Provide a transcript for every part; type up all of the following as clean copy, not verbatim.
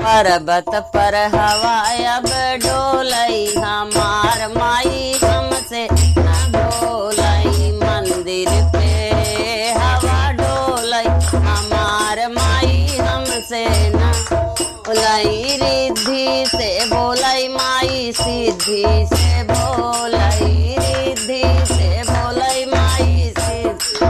पर्वत पर हवा अब डोलई हमार माई हमसे न बोलई। मंदिर पे हवा डोलई हमार माई हमसे न बोलई। रिद्धि से बोलई माई सिद्धि से बोलई। रिद्धि से बोलई माई सिद्धि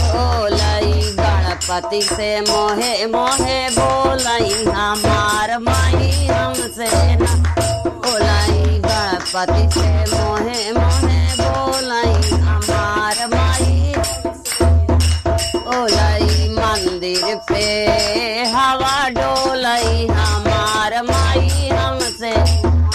बोलई। गणपति से मोहे मोहे बोलई हमार माई हमसे न बोलई। गणपति से मोहे मोहे बोलई हमार माई बोलई। मंदिर पे हवा डोलई हमार माई हमसे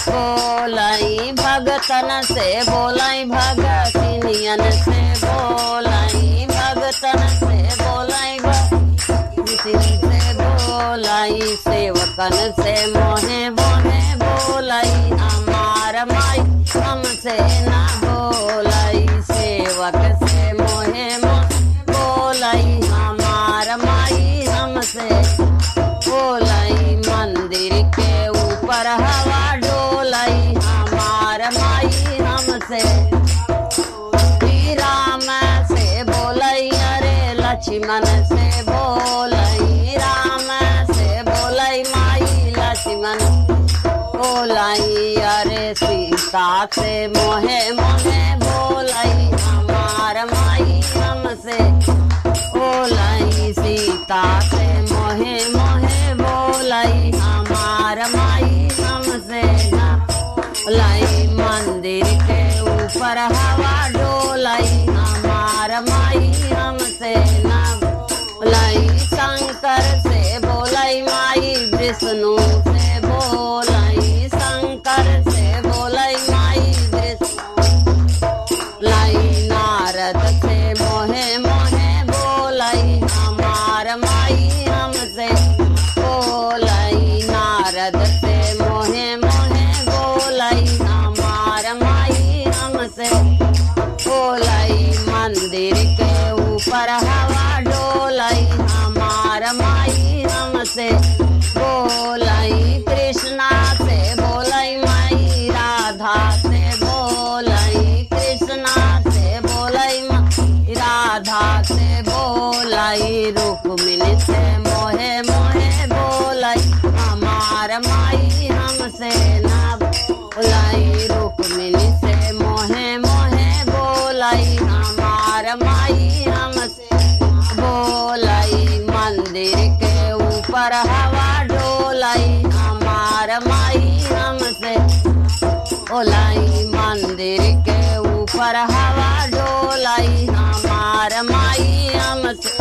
बोलई। भगतन से बोलई भगतिनियन से बोलई। भगतन से बोलई भगतिन से बोलई। सेवकन से मोहे मोहे बोलई हमार माई हमसे ना बोलई। सेवक से मोहे मोहे बोलई हमार माई हमसे बोलई। मंदिर के ऊपर हवा डोलई हमार माई हमसे। श्री राम से बोलई अरे लक्ष्मण से बोलई। राम से बोलई माई लक्ष्मण बोलई। अरे सीता से मोहे मोहे बोलई हमार माई हमसे बोलई। सीता से मोहे मोहे बोलई हमार माई हमसे ना बोलई। मंदिर के ऊपर हवा डोलई हमार माई हमसे ना बोलई। शंकर से बोलई माई विष्णु से बोलई। शंकर से बोलई माई विष्णु बोलई। नारद से मोहे मोहे बोलई हमार माई हमसे बोलई। नारद से मोहे मोहे बोलई हमार माई हमसे बोलई। मंदिर के ऊपर हवा डोलई हमार माई हमसे बोलई। कृष्णा से बोलई माई राधा से बोलई। कृष्णा से बोलई माई राधा से बोलई। रुक्मिणी से मोहे मोहे बोलई हमार माई हमसे ना बोलई। रुक्मिणी से मोहे मोहे बोलई हमार माई हमसे बोलई। मंदिर के ऊपर हवा डोलई हमार माई हमसे बोलई। मंदिर के ऊपर हवा डोलई हमार माई हमसे